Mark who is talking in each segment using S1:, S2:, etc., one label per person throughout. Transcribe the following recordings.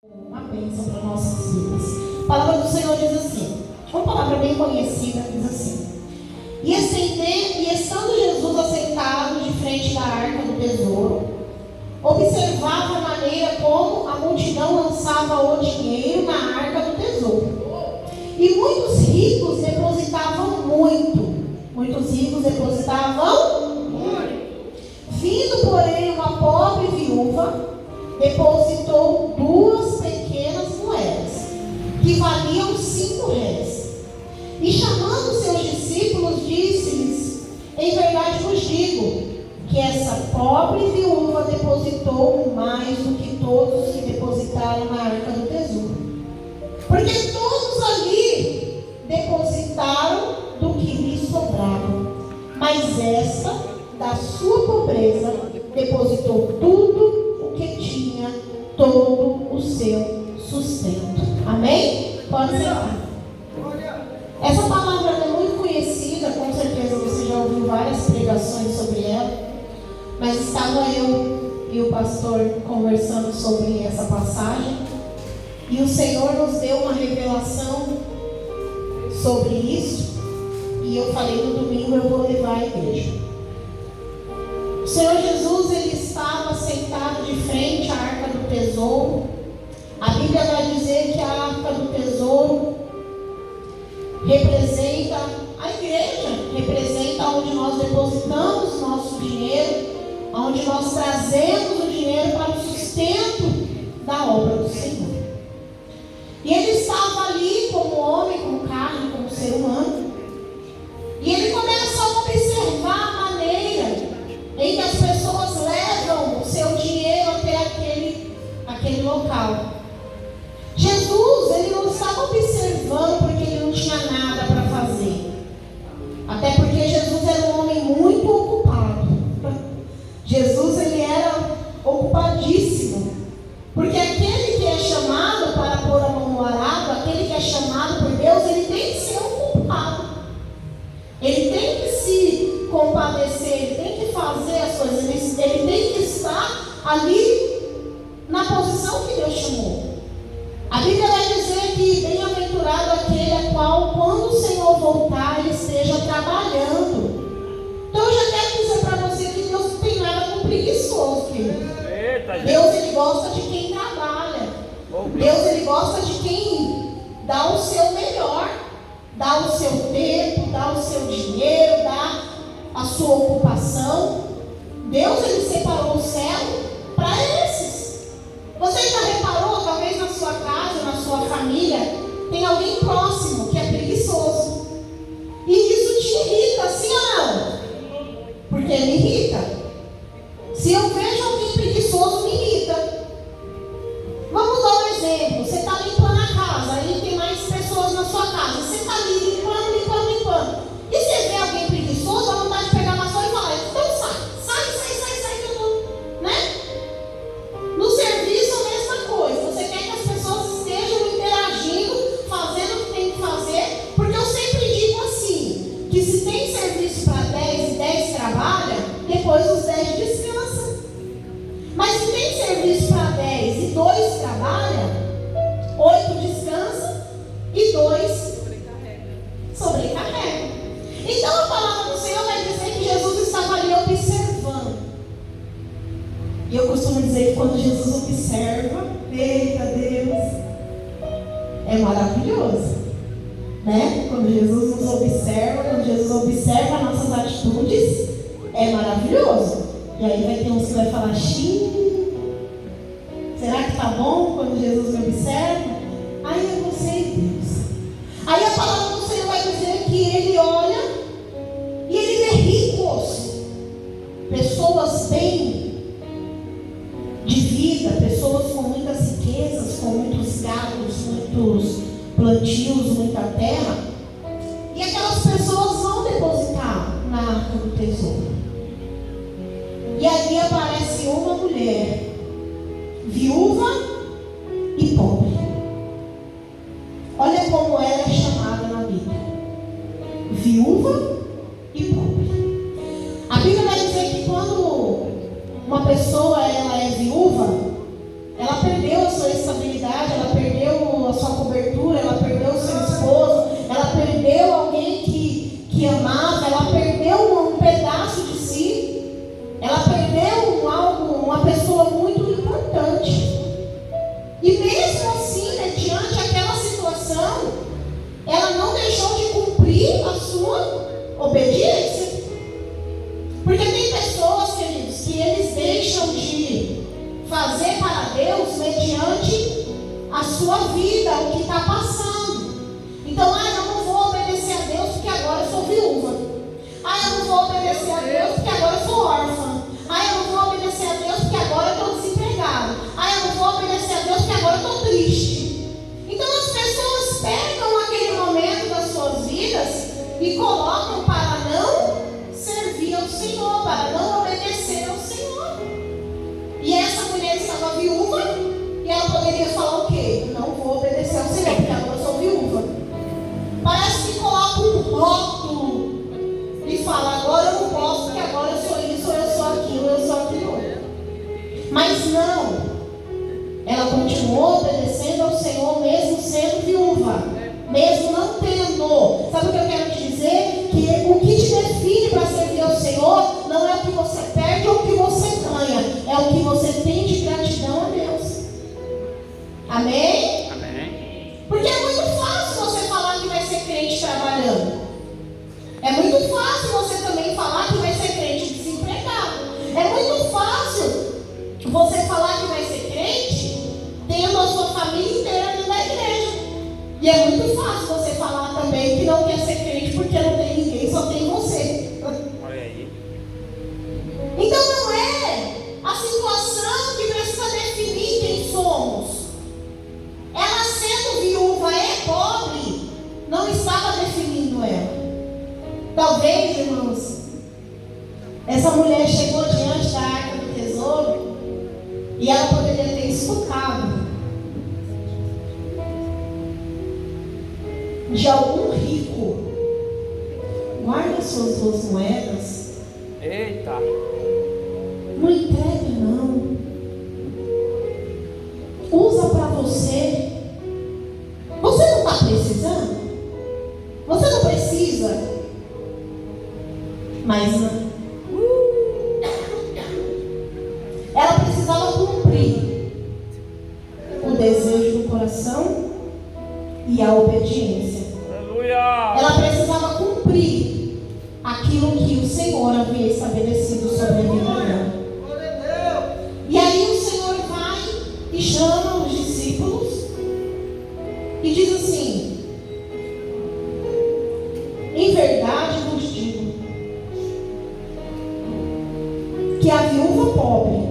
S1: Uma bênção para nossas vidas. A palavra do Senhor diz assim, uma palavra bem conhecida, diz assim: e estando Jesus assentado de frente da arca do tesouro, observava a maneira como a multidão lançava o dinheiro na arca do tesouro. E muitos ricos depositavam muito. Vindo, porém, uma pobre viúva, depositou 2 pequenas moedas, que valiam 5 réis. E chamando seus discípulos, disse-lhes: em verdade vos digo, que essa pobre viúva depositou mais do que todos os que depositaram na arca do tesouro. Porque todos ali depositaram do que lhes sobrava, mas esta, da sua pobreza, depositou tudo o que tinha, todo o seu sustento. Amém? Pode sentar. Essa palavra é muito conhecida, com certeza você já ouviu várias pregações sobre ela, mas estava eu e o pastor conversando sobre essa passagem, e o Senhor nos deu uma revelação sobre isso, e eu falei no domingo eu vou levar à igreja. O Senhor Jesus, ele estava sentado de frente à arca do tesouro. A Bíblia vai dizer que a arca do tesouro representa a igreja, representa onde nós depositamos nosso dinheiro, onde nós trazemos o dinheiro para o sustento da obra do Senhor. E ele estava ali como homem, como carne, como ser humano, e ele começa a observar a maneira em que as pessoas levam o seu dinheiro até aquele local. Jesus, ele não estava observando porque ele não tinha nada para fazer. Até porque Jesus era um homem muito ocupado. Jesus, ele era ocupadíssimo. Porque aquele que é chamado para pôr a mão no arado, aquele que é chamado por Deus, ele tem que ser ocupado. Ele tem que se compadecer, ele tem que fazer as coisas, ele tem que estar ali na posição que Deus chamou. A Bíblia vai dizer que bem-aventurado aquele a qual, quando o Senhor voltar, ele esteja trabalhando. Então eu já quero dizer para você que Deus não tem nada com preguiçoso, querido. Deus, ele gosta de quem trabalha. Deus, ele gosta de quem dá o seu melhor, dá o seu tempo, dá o seu dinheiro, dá a sua ocupação. Deus, ele separou o céu para esses. Você já reparou, talvez na sua casa, na sua família, tem alguém próximo que é preguiçoso, e isso te irrita, sim ou não? Porque me irrita. Se eu vejo alguém preguiçoso, me irrita. Vamos dar um exemplo. Você está limpando a casa, aí tem mais pessoas na sua casa, você está ali limpando. E você vê alguém preguiçoso, dá vontade de pegar a vassoura e falar: então sai, todo mundo, né? No serviço, a mesma coisa. Você quer que as pessoas estejam interagindo, fazendo o que tem que fazer, porque eu sempre digo assim, que se tem serviço para 10 e 10 trabalha, depois os 10 descansam. Mas se tem serviço para 10 e 2 trabalha, 8 descansa e 2 sobrecarrega. Então a palavra do Senhor vai dizer que Jesus estava ali observando. E eu costumo dizer que quando Jesus observa, eita Deus, é maravilhoso, né? Quando Jesus nos observa, quando Jesus observa nossas atitudes, é maravilhoso. E aí vai ter uns que vai falar: xiii, será que tá bom quando Jesus me observa? Aí eu não sei, Deus. Aí a palavra do Senhor vai dizer que ele olha e ele vê ricos, pessoas bem de vida, pessoas com muitas riquezas, com muitos gados, muitos plantios, muita terra. E aquelas pessoas vão depositar na arca do tesouro. E ali aparece uma mulher, viúva e pobre. Olha como ela é chamada na Bíblia: viúva e pobre. A Bíblia vai dizer que quando uma pessoa ela é viúva, ela perdeu a sua estabilidade, Deus mediante a sua vida, o que está passando. Então, eu não vou obedecer a Deus porque agora eu sou viúva. Eu não vou obedecer a Deus porque agora eu sou órfã. Eu não vou obedecer a Deus porque agora eu estou desempregado. Eu não vou obedecer a Deus porque agora eu estou triste. Então as pessoas pegam aquele momento das suas vidas e colocam para não servir ao Senhor, para não obedecer ao Senhor. E essa mulher estava viúva e ela poderia falar o quê? Não vou obedecer ao Senhor porque agora eu sou viúva. Parece que coloca um rótulo e fala, agora eu não posso porque agora eu sou isso, ou eu sou aquilo, eu sou aquilo. Mas não. Ela continuou obedecendo ao Senhor mesmo sendo viúva, mesmo não tendo. Sabe o que eu quero te dizer? Que o que te define para servir ao Senhor não é o que você perde ou o que você ganha, é o que você tem de gratidão a Deus. Amém?
S2: Amém.
S1: Porque é muito fácil você falar que vai ser crente trabalhando. É muito fácil você também falar que vai ser crente desempregado. É muito fácil você falar que vai ser crente tendo a sua família inteira dentro da igreja. E é muito fácil você falar também que não quer ser crente porque não tem ninguém, só tem você.
S2: Olha aí.
S1: Então não é a situação que precisa definir quem somos. Ela sendo viúva e pobre não estava definindo ela. Talvez, irmãos, essa mulher chegou diante da arca do tesouro e ela poderia ter escutado de algum rico: guarda suas 2 moedas.
S2: Eita.
S1: Não entrega não. Usa para você. Você não está precisando? Você não precisa? Mas não. Ela precisava cumprir o desejo do coração e a obediência.
S2: Aleluia.
S1: Ela precisava cumprir aquilo que o Senhor havia estabelecido sobre a vida dela. E aí o Senhor vai e chama os discípulos e diz assim: em verdade vos digo que a viúva pobre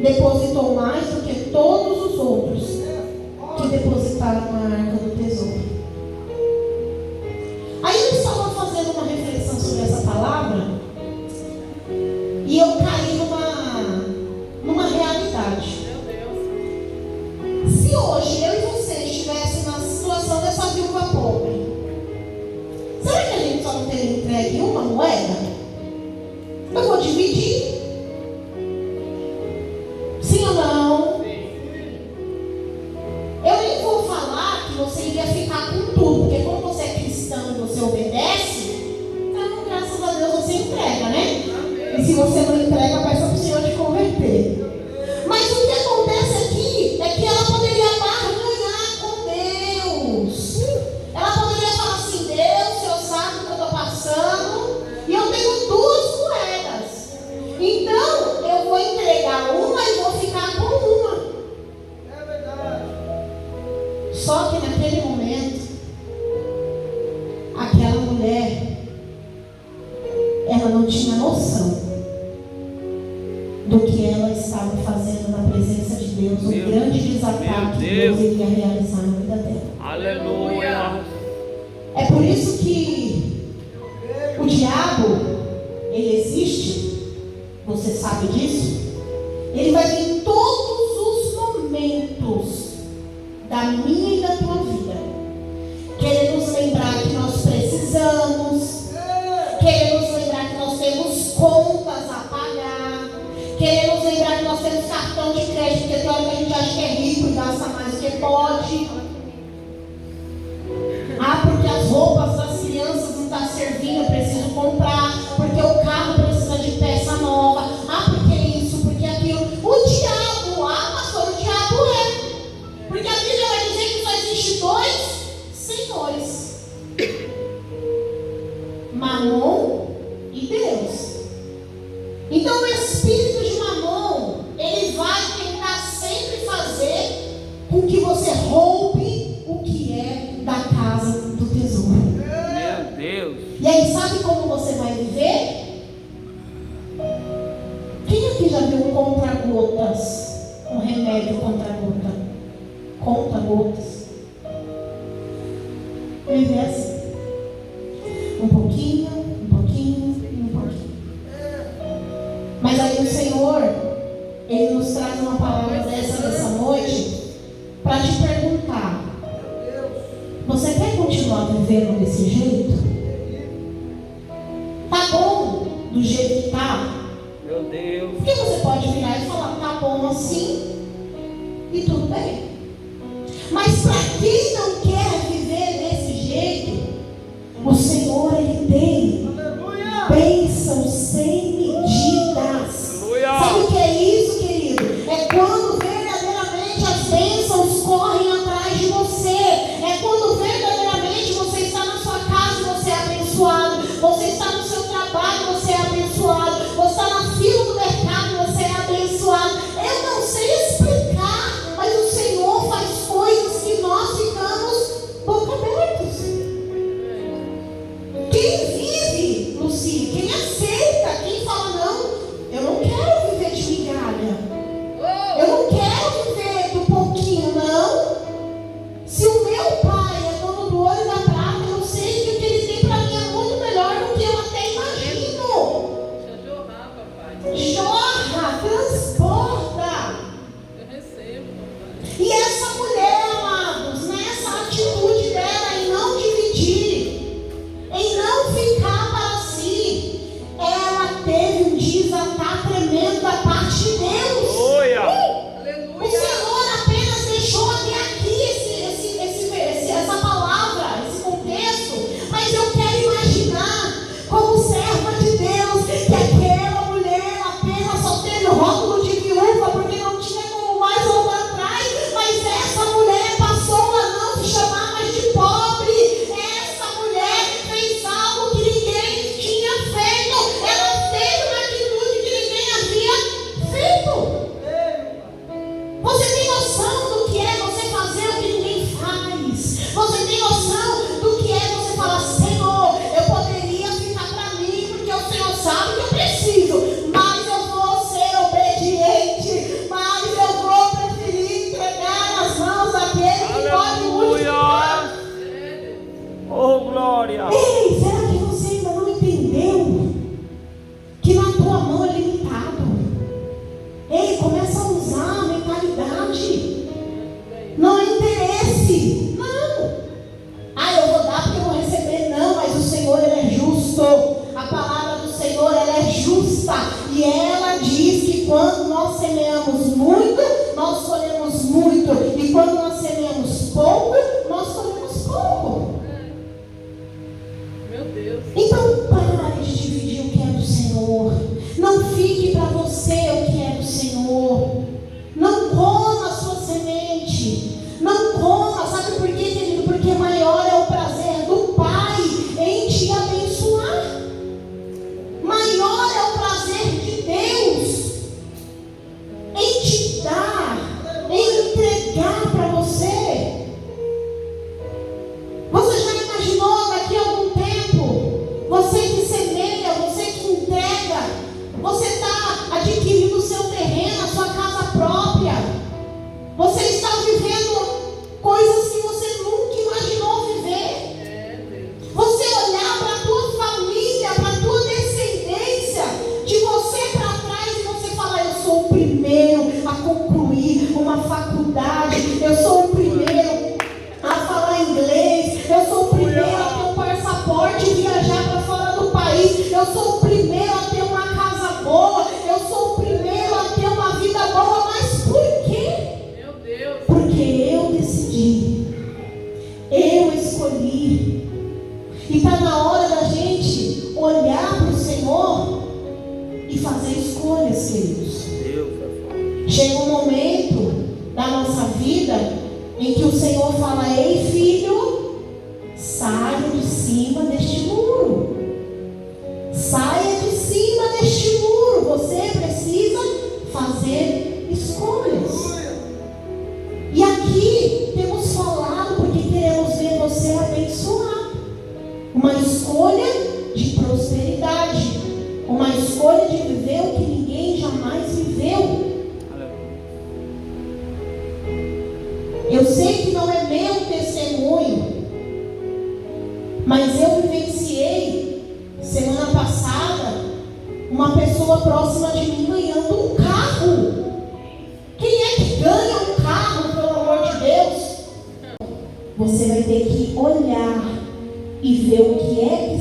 S1: depositou mais do que todos os outros que depositaram na arca do tesouro. Aí eu estava fazendo uma reflexão sobre essa palavra e eu caí numa realidade. Se hoje eu e você estivessem na situação dessa viúva pobre, será que a gente só não teria entregue uma moeda? Eu vou dividir. Sim ou não? Eu nem vou falar que você iria ficar com tudo, porque como você é cristão e você obedece, então graças a Deus você entrega, né? E se você não entrega, peça para o Senhor te converter. Mas o que acontece aqui é que ela poderia barganhar com Deus. Ela poderia falar assim: Deus, o Senhor sabe o que eu estou passando e eu tenho 2 moedas. Então eu vou entregar uma e vou ficar com uma. É verdade. Só que naquele momento, aquela mulher, ela não tinha noção do que ela estava fazendo na presença de Deus, o grande desafio que Deus iria realizar na vida dela.
S2: Aleluia.
S1: É por isso que o diabo, ele existe, você sabe disso. Ele vai vir em todos os momentos da minha e da tua vida, querer nos lembrar que nós precisamos, querer nos lembrar que nós temos contas a pagar, querer nos lembrar que nós temos cartão de crédito, porque tem hora que a gente acha que é rico e gasta mais do que pode. Porque as roupas das crianças não estão servindo, eu preciso comprar, porque o carro precisa de peça nova, porque isso, porque aquilo. O diabo, pastor, o diabo é. Porque a Bíblia vai dizer que só existe 2 senhores: Mamon e Deus. Então o espírito de Mamon, ele vai tentar com que você roube o que é da casa do tesouro.
S2: Meu Deus.
S1: E aí, sabe como você vai viver? Quem aqui já viu um conta-gotas? Um remédio conta-gota? Conta-gotas. Viver assim. Um pouquinho, um pouquinho e um pouquinho. Mas aí o Senhor, Ele nos traz uma palavra dessa noite para te perguntar: você quer continuar vivendo desse jeito? Tá bom do jeito que tá?
S2: Meu Deus.
S1: Porque você pode virar e falar: tá bom assim e tudo bem. Mas para quem não quer viver desse jeito, o Senhor, Ele tem bênçãos sem medidas.
S2: Aleluia.
S1: Sabe o que é isso, querido? É quando verdadeiramente as bênçãos correm atrás de você. É quando verdadeiramente você está na sua casa e você é abençoado. Você está no seu trabalho, você é abençoado. Você está na fila do mercado, você é abençoado. Eu não sei explicar, mas o Senhor faz coisas que nós ficamos boca abertos. Quem vive, Luci, quem aceita, quem fala: não, eu não quero viver de migalha, eu não quero viver do pouquinho, não. Se o meu pai é dono do ouro e da prata, eu sei que o que ele tem para mim é muito melhor do que eu até imagino.
S3: Deixa jorrar, papai.
S1: Jorra, transporta.
S3: Eu recebo, papai.
S1: E essa mulher, amados, nessa atitude dela em não dividir, em não ficar para si, ela teve um desatar tremendo da parte de Deus.
S2: Aleluia.
S1: O Senhor apenas deixou até aqui essa palavra, esse contexto, mas eu quero imaginar, como serva de Deus, que aquela mulher apenas só teve o rótulo de viúva, porque não tinha como mais voltar atrás, mas essa mulher passou a não se chamar mais de pobre. Essa mulher fez algo que ninguém tinha feito. Ela fez uma atitude que ninguém havia feito. Você tem noção do que é você fazer o que ninguém faz? Você tem noção do que é você falar: Senhor, eu poderia ficar para mim, porque o Senhor sabe que eu preciso, mas eu vou ser obediente, mas eu vou preferir entregar nas mãos daquele que pode multiplicar.
S2: Aleluia. Oh, glória.
S1: Ei, será que você ainda não entendeu que na tua mão é limitado? Ei, começa a usar a mentalidade. Não é interesse. Não. Eu vou dar porque eu vou receber. Não, mas o Senhor, Ele é justo. A palavra do Senhor, ela é justa. E ela diz que quando nós semeamos muito, nós colhemos muito. E quando nós semeamos pouco, nós colhemos pouco.
S3: Meu Deus.
S1: Então pare de dividir o que é do Senhor. Não fique para você o que é do Senhor. Não coma a sua semente. Não coma. Sabe por quê, querido? Porque maior é o prazer do Pai em te abençoar. Maior é o prazer de Deus em te dar, em entregar para você. Você já imaginou daqui a algum tempo, você que semeia, você que entrega, você está adquirindo o seu terreno, a sua casa própria, você está vivendo coisas que você nunca imaginou viver. Você olhar para a tua família, para a tua descendência, de você para trás, e você falar: eu sou o primeiro a concluir uma faculdade, eu sou o primeiro a falar inglês, eu sou o primeiro a ter um passaporte e viajar para fora do país, eu sou o primeiro a ter uma casa boa, eu sou o primeiro a ter uma vida boa. Mas por quê?
S3: Meu Deus.
S1: Porque eu decidi, eu escolhi. E está na hora da gente olhar para o Senhor e fazer escolhas, queridos.
S2: Deus é forte.
S1: Chega um momento da nossa vida em que o Senhor fala: ei, filho, saia de cima deste muro. Saia de cima deste muro. Você precisa fazer escolhas. E aqui Eu sei que não é meu testemunho, mas eu vivenciei semana passada uma pessoa próxima de mim ganhando um carro. Quem é que ganha um carro, pelo amor de Deus? Você vai ter que olhar e ver o que é